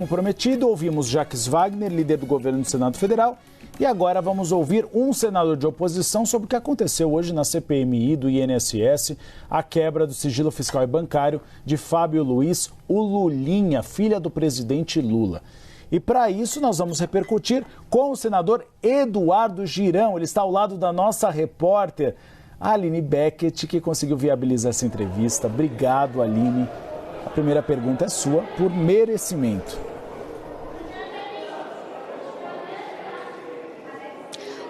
Comprometido, ouvimos Jacques Wagner, líder do governo do Senado Federal, e agora vamos ouvir um senador de oposição sobre o que aconteceu hoje na CPMI do INSS, a quebra do sigilo fiscal e bancário de Fábio Luiz, o Lulinha, filha do presidente Lula. E para isso nós vamos repercutir com o senador Eduardo Girão, ele está ao lado da nossa repórter Aline Beckett, que conseguiu viabilizar essa entrevista. Obrigado, Aline. A primeira pergunta é sua, por merecimento.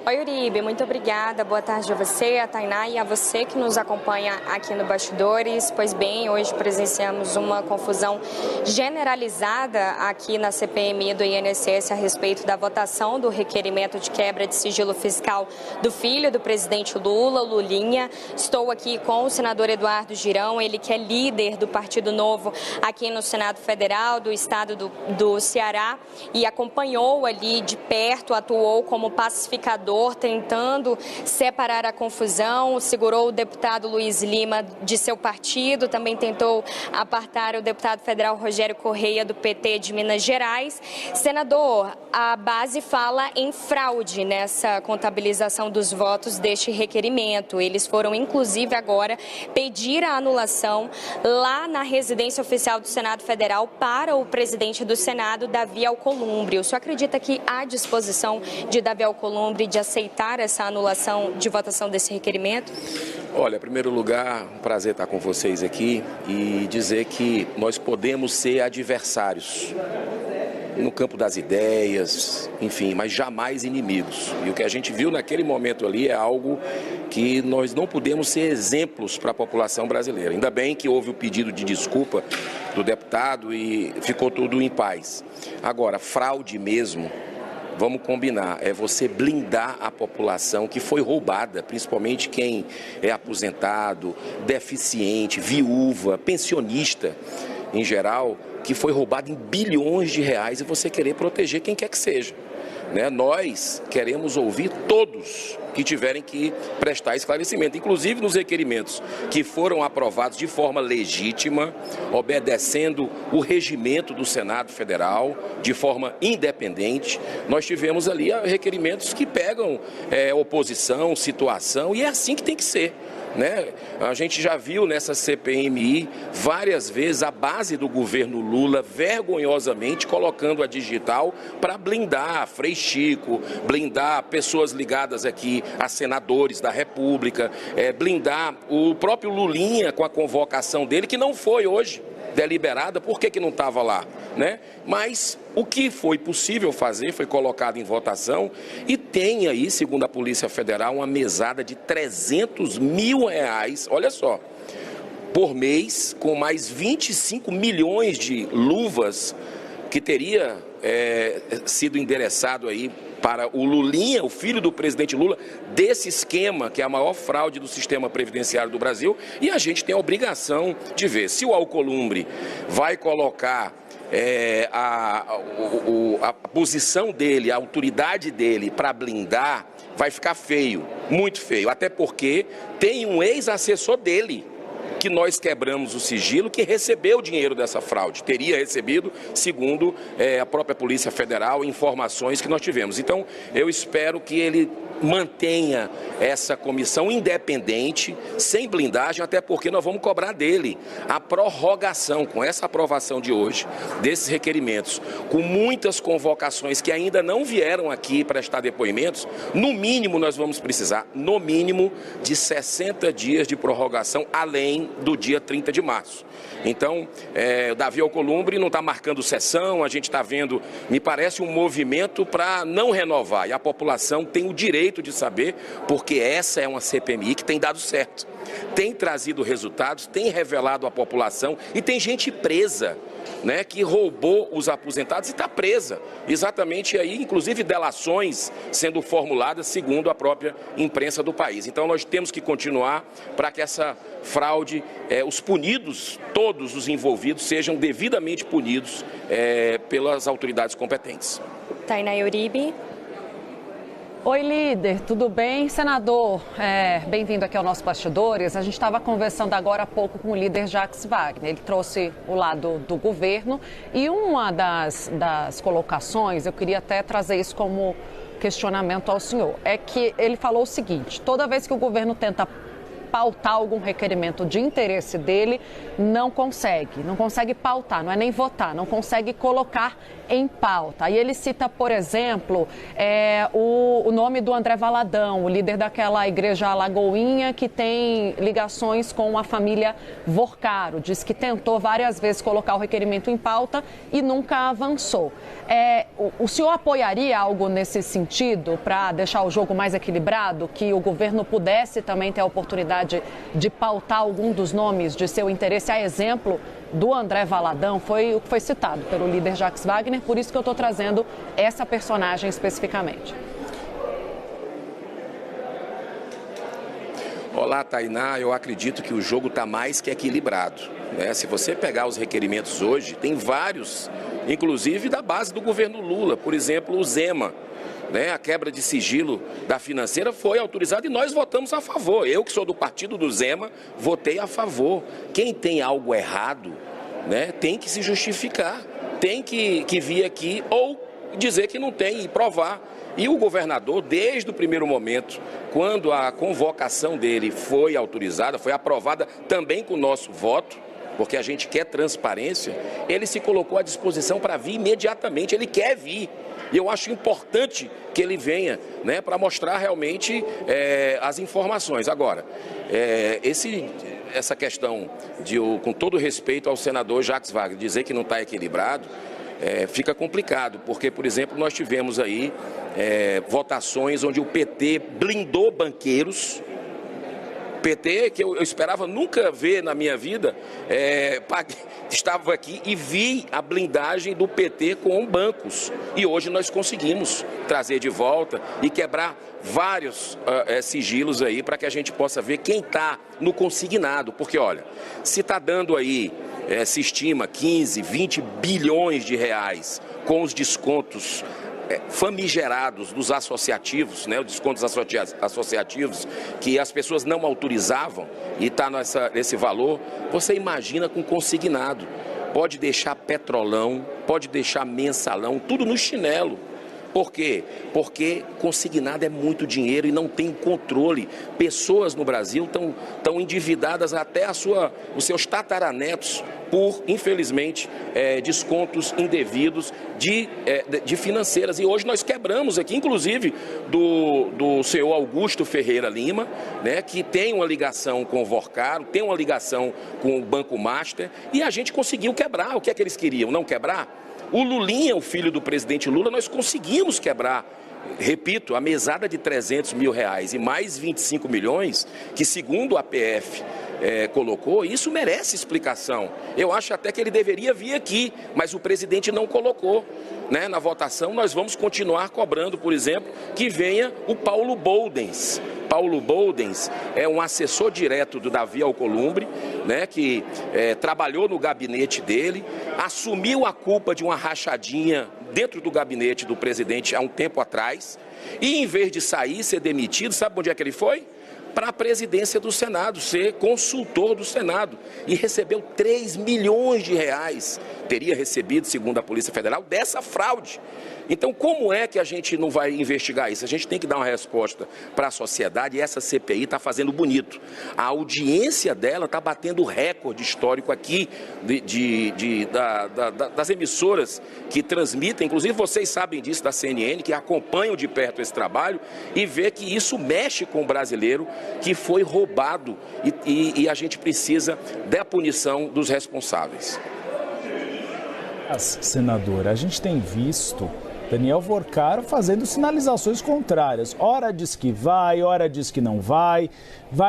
Oi, Uribe, muito obrigada. Boa tarde a você, a Tainá e a você que nos acompanha aqui no Bastidores. Pois bem, hoje presenciamos uma confusão generalizada aqui na CPMI do INSS a respeito da votação do requerimento de quebra de sigilo fiscal do filho do presidente Lula, Lulinha. Estou aqui com o senador Eduardo Girão, ele que é líder do Partido Novo aqui no Senado Federal do estado do Ceará e acompanhou ali de perto, atuou como pacificador, tentando separar a confusão, segurou o deputado Luiz Lima de seu partido, também tentou apartar o deputado federal Rogério Correia do PT de Minas Gerais. Senador, a base fala em fraude nessa contabilização dos votos deste requerimento. Eles foram, inclusive, agora pedir a anulação lá na residência oficial do Senado Federal para o presidente do Senado, Davi Alcolumbre. O senhor acredita que há disposição de Davi Alcolumbre de aceitar essa anulação de votação desse requerimento? Olha, em primeiro lugar, um prazer estar com vocês aqui e dizer que nós podemos ser adversários no campo das ideias, enfim, mas jamais inimigos. E o que a gente viu naquele momento ali é algo que nós não podemos ser exemplos para a população brasileira. Ainda bem que houve o pedido de desculpa do deputado e ficou tudo em paz. Agora, fraude mesmo, vamos combinar, é você blindar a população que foi roubada, principalmente quem é aposentado, deficiente, viúva, pensionista em geral, que foi roubado em bilhões de reais e você querer proteger quem quer que seja. Nós queremos ouvir todos que tiverem que prestar esclarecimento, inclusive nos requerimentos que foram aprovados de forma legítima, obedecendo o regimento do Senado Federal, de forma independente. Nós tivemos ali requerimentos que pegam oposição, situação, e é assim que tem que ser. A gente já viu nessa CPMI várias vezes a base do governo Lula vergonhosamente colocando a digital para blindar Frei Chico, blindar pessoas ligadas aqui a senadores da República, blindar o próprio Lulinha com a convocação dele, que não foi hoje deliberada. Por que não estava lá? Mas o que foi possível fazer foi colocado em votação e tem aí, segundo a Polícia Federal, uma mesada de R$300 mil, olha só, por mês, com mais 25 milhões de luvas que teria sido endereçado aí para o Lulinha, o filho do presidente Lula, desse esquema, que é a maior fraude do sistema previdenciário do Brasil, e a gente tem a obrigação de ver se o Alcolumbre vai colocar a posição dele, a autoridade dele para blindar, vai ficar feio, muito feio, até porque tem um ex-assessor dele, que nós quebramos o sigilo, que recebeu o dinheiro dessa fraude. Teria recebido, segundo a própria Polícia Federal, informações que nós tivemos. Então, eu espero que ele mantenha essa comissão independente, sem blindagem, até porque nós vamos cobrar dele a prorrogação, com essa aprovação de hoje, desses requerimentos, com muitas convocações que ainda não vieram aqui prestar depoimentos. No mínimo nós vamos precisar, no mínimo, de 60 dias de prorrogação, além do dia 30 de março. Então, o Davi Alcolumbre não está marcando sessão, a gente está vendo, me parece um movimento para não renovar, e a população tem o direito de saber, porque essa é uma CPMI que tem dado certo, tem trazido resultados, tem revelado à população e tem gente presa, que roubou os aposentados e está presa. Exatamente aí, inclusive delações sendo formuladas segundo a própria imprensa do país. Então nós temos que continuar para que essa fraude, os punidos, todos os envolvidos, sejam devidamente punidos pelas autoridades competentes. Tainá Uribe. Oi, líder, tudo bem? Senador, bem-vindo aqui ao nosso Bastidores. A gente estava conversando agora há pouco com o líder Jacques Wagner. Ele trouxe o lado do governo e uma das colocações, eu queria até trazer isso como questionamento ao senhor, é que ele falou o seguinte: toda vez que o governo tenta pautar algum requerimento de interesse dele, não consegue pautar, não é nem votar, não consegue colocar em pauta. E ele cita, por exemplo, o nome do André Valadão, o líder daquela igreja Alagoinha que tem ligações com a família Vorcaro. Diz que tentou várias vezes colocar o requerimento em pauta e nunca avançou. O senhor apoiaria algo nesse sentido para deixar o jogo mais equilibrado, que o governo pudesse também ter a oportunidade de pautar algum dos nomes de seu interesse? A exemplo do André Valadão, foi o que foi citado pelo líder Jacques Wagner, por isso que eu estou trazendo essa personagem especificamente. Olá, Tainá, eu acredito que o jogo está mais que equilibrado, né? Se você pegar os requerimentos hoje, tem vários, inclusive da base do governo Lula, por exemplo, o Zema. A quebra de sigilo da financeira foi autorizada e nós votamos a favor. Eu, que sou do partido do Zema, votei a favor. Quem tem algo errado, tem que se justificar, tem que vir aqui ou dizer que não tem e provar. E o governador, desde o primeiro momento, quando a convocação dele foi autorizada, foi aprovada também com o nosso voto, porque a gente quer transparência, ele se colocou à disposição para vir imediatamente, ele quer vir. E eu acho importante que ele venha, para mostrar realmente as informações. Agora, essa questão com todo respeito ao senador Jacques Wagner, dizer que não está equilibrado, fica complicado, porque, por exemplo, nós tivemos aí votações onde o PT blindou banqueiros. PT, que eu esperava nunca ver na minha vida, estava aqui e vi a blindagem do PT com bancos. E hoje nós conseguimos trazer de volta e quebrar vários sigilos aí para que a gente possa ver quem está no consignado. Porque, olha, se está dando aí, se estima 15, 20 bilhões de reais com os descontos famigerados dos associativos, os descontos associativos que as pessoas não autorizavam e está nesse valor, você imagina com consignado. Pode deixar Petrolão, pode deixar Mensalão, tudo no chinelo. Por quê? Porque consignado é muito dinheiro e não tem controle. Pessoas no Brasil estão endividadas até os seus tataranetos por, infelizmente, descontos indevidos de financeiras. E hoje nós quebramos aqui, inclusive, do senhor Augusto Ferreira Lima, que tem uma ligação com o Vorcaro, tem uma ligação com o Banco Master, e a gente conseguiu quebrar. O que é que eles queriam? Não quebrar? O Lulinha, o filho do presidente Lula, nós conseguimos quebrar, repito, a mesada de 300 mil reais e mais 25 milhões, que segundo a PF colocou, isso merece explicação. Eu acho até que ele deveria vir aqui, mas o presidente não colocou. Na votação, nós vamos continuar cobrando, por exemplo, que venha o Paulo Boldens. Paulo Boldens é um assessor direto do Davi Alcolumbre, que trabalhou no gabinete dele, assumiu a culpa de uma rachadinha dentro do gabinete do presidente há um tempo atrás, e em vez de sair, ser demitido, sabe onde é que ele foi? Para a presidência do Senado, ser consultor do Senado, e recebeu 3 milhões de reais, teria recebido, segundo a Polícia Federal, dessa fraude. Então, como é que a gente não vai investigar isso? A gente tem que dar uma resposta para a sociedade, e essa CPI está fazendo bonito. A audiência dela está batendo recorde histórico aqui das emissoras que transmitem, inclusive vocês sabem disso da CNN, que acompanham de perto esse trabalho, e vê que isso mexe com o brasileiro que foi roubado, e a gente precisa da punição dos responsáveis. Senadora, a gente tem visto Daniel Vorcaro fazendo sinalizações contrárias. Ora diz que vai, ora diz que não vai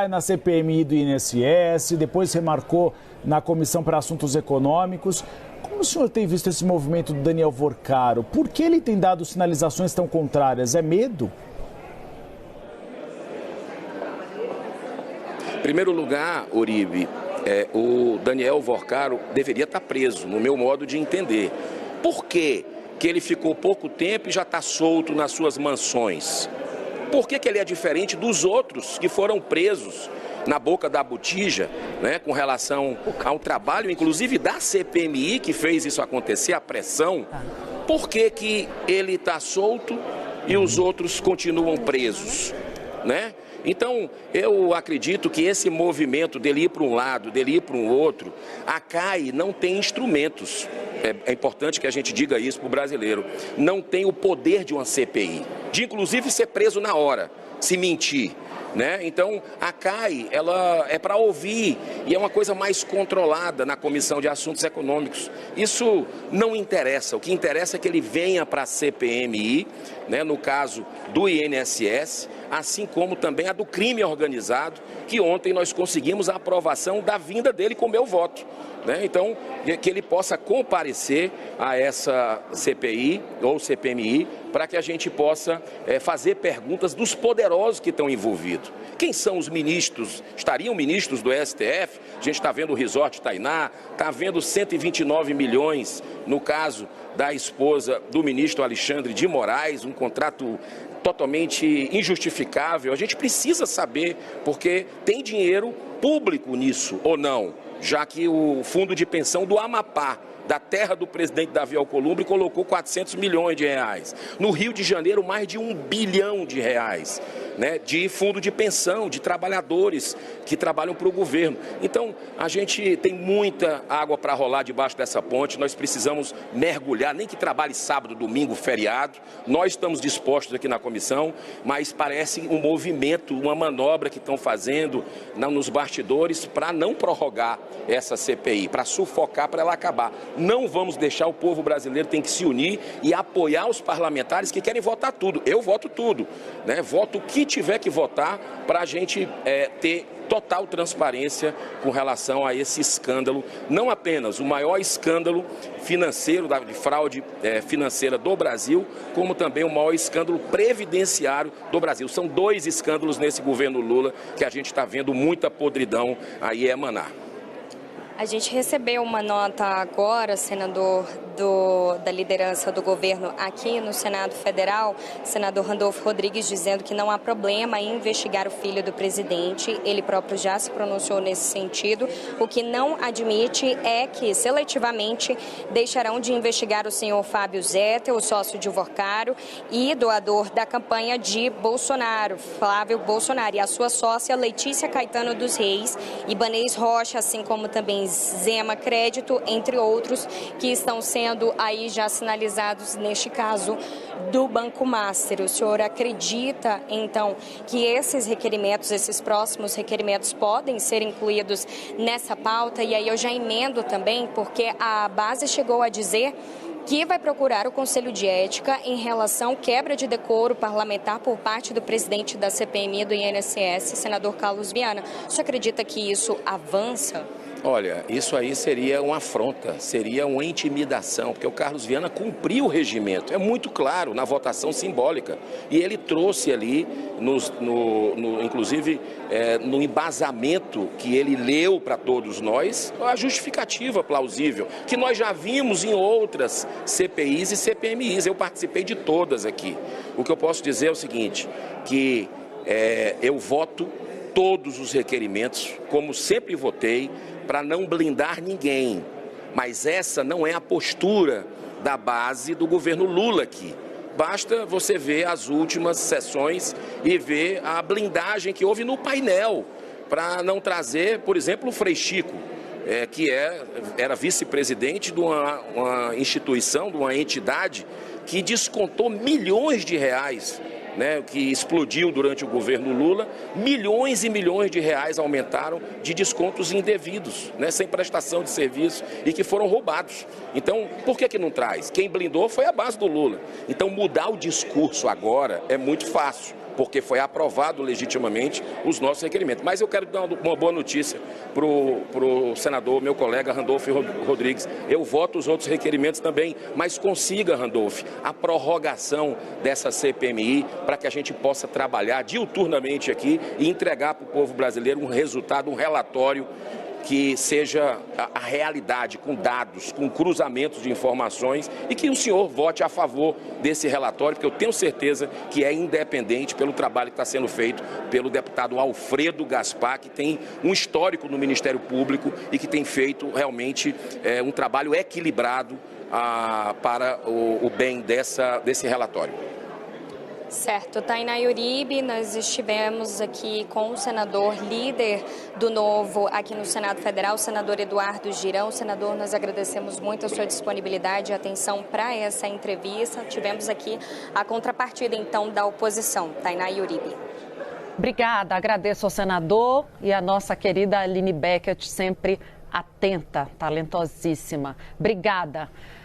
na CPMI do INSS, depois remarcou na Comissão para Assuntos Econômicos. Como o senhor tem visto esse movimento do Daniel Vorcaro? Por que ele tem dado sinalizações tão contrárias? É medo? Em primeiro lugar, Uribe, o Daniel Vorcaro deveria estar preso, no meu modo de entender. Por quê? Que ele ficou pouco tempo e já está solto nas suas mansões. Por que ele é diferente dos outros que foram presos na boca da botija, né, com relação ao trabalho, inclusive da CPMI, que fez isso acontecer, a pressão? Por que ele está solto e os outros continuam presos, né? Então, eu acredito que esse movimento dele ir para um lado, dele ir para um outro, a CAI não tem instrumentos. É importante que a gente diga isso para o brasileiro. Não tem o poder de uma CPI, de inclusive ser preso na hora, se mentir, né? Então, a CAI, ela é para ouvir e é uma coisa mais controlada na Comissão de Assuntos Econômicos. Isso não interessa. O que interessa é que ele venha para a CPMI, né, no caso do INSS, assim como também a do crime organizado, que ontem nós conseguimos a aprovação da vinda dele com meu voto, né? Então, que ele possa comparecer a essa CPI ou CPMI para que a gente possa fazer perguntas dos poderosos que estão envolvidos. Quem são os ministros? Estariam ministros do STF? A gente está vendo o Resort Tainá, está vendo 129 milhões no caso da esposa do ministro Alexandre de Moraes, um contrato totalmente injustificável. A gente precisa saber, porque tem dinheiro público nisso ou não, já que o fundo de pensão do Amapá, da terra do presidente Davi Alcolumbre, colocou 400 milhões de reais. No Rio de Janeiro, mais de 1 bilhão de reais, né, de fundo de pensão, de trabalhadores que trabalham para o governo. Então, a gente tem muita água para rolar debaixo dessa ponte, nós precisamos mergulhar, nem que trabalhe sábado, domingo, feriado. Nós estamos dispostos aqui na comissão, mas parece um movimento, uma manobra que estão fazendo nos bastidores para não prorrogar essa CPI, para sufocar, para ela acabar. Não vamos deixar, o povo brasileiro tem que se unir e apoiar os parlamentares que querem votar tudo. Eu voto tudo, né? Voto o que tiver que votar para a gente ter total transparência com relação a esse escândalo, não apenas o maior escândalo financeiro, de fraude financeira do Brasil, como também o maior escândalo previdenciário do Brasil. São 2 escândalos nesse governo Lula que a gente está vendo muita podridão aí emanar. A gente recebeu uma nota agora, senador, da liderança do governo aqui no Senado Federal, senador Randolfo Rodrigues, dizendo que não há problema em investigar o filho do presidente. Ele próprio já se pronunciou nesse sentido. O que não admite é que, seletivamente, deixarão de investigar o senhor Fábio Zeta, o sócio de Vorcaro e doador da campanha de Bolsonaro, Flávio Bolsonaro, e a sua sócia Letícia Caetano dos Reis, Ibanez Rocha, assim como também Zema Crédito, entre outros, que estão sendo aí já sinalizados neste caso do Banco Master. O senhor acredita, então, que esses requerimentos, esses próximos requerimentos podem ser incluídos nessa pauta? E aí eu já emendo também, porque a base chegou a dizer que vai procurar o Conselho de Ética em relação à quebra de decoro parlamentar por parte do presidente da CPMI do INSS, senador Carlos Viana. O senhor acredita que isso avança? Olha, isso aí seria uma afronta, seria uma intimidação, porque o Carlos Viana cumpriu o regimento, é muito claro, na votação simbólica. E ele trouxe ali, inclusive no embasamento que ele leu para todos nós, a justificativa plausível, que nós já vimos em outras CPIs e CPMIs, eu participei de todas aqui. O que eu posso dizer é o seguinte, que eu voto todos os requerimentos, como sempre votei, para não blindar ninguém. Mas essa não é a postura da base do governo Lula aqui. Basta você ver as últimas sessões e ver a blindagem que houve no painel, para não trazer, por exemplo, o Frei Chico, que era vice-presidente de uma instituição, de uma entidade que descontou milhões de reais, né, que explodiu durante o governo Lula. Milhões e milhões de reais aumentaram de descontos indevidos, né, sem prestação de serviço e que foram roubados. Então, por que não traz? Quem blindou foi a base do Lula. Então, mudar o discurso agora é muito fácil, porque foi aprovado legitimamente os nossos requerimentos. Mas eu quero dar uma boa notícia para o senador, meu colega Randolfo Rodrigues. Eu voto os outros requerimentos também, mas consiga, Randolfo, a prorrogação dessa CPMI para que a gente possa trabalhar diuturnamente aqui e entregar para o povo brasileiro um resultado, um relatório que seja a realidade, com dados, com cruzamentos de informações, e que o senhor vote a favor desse relatório, porque eu tenho certeza que é independente pelo trabalho que está sendo feito pelo deputado Alfredo Gaspar, que tem um histórico no Ministério Público e que tem feito realmente um trabalho equilibrado para o bem desse relatório. Certo, Tainá e Uribe, nós estivemos aqui com o senador líder do Novo aqui no Senado Federal, o senador Eduardo Girão. Senador, nós agradecemos muito a sua disponibilidade e atenção para essa entrevista. Tivemos aqui a contrapartida, então, da oposição. Tainá e Uribe. Obrigada, agradeço ao senador e a nossa querida Aline Beckett, sempre atenta, talentosíssima. Obrigada.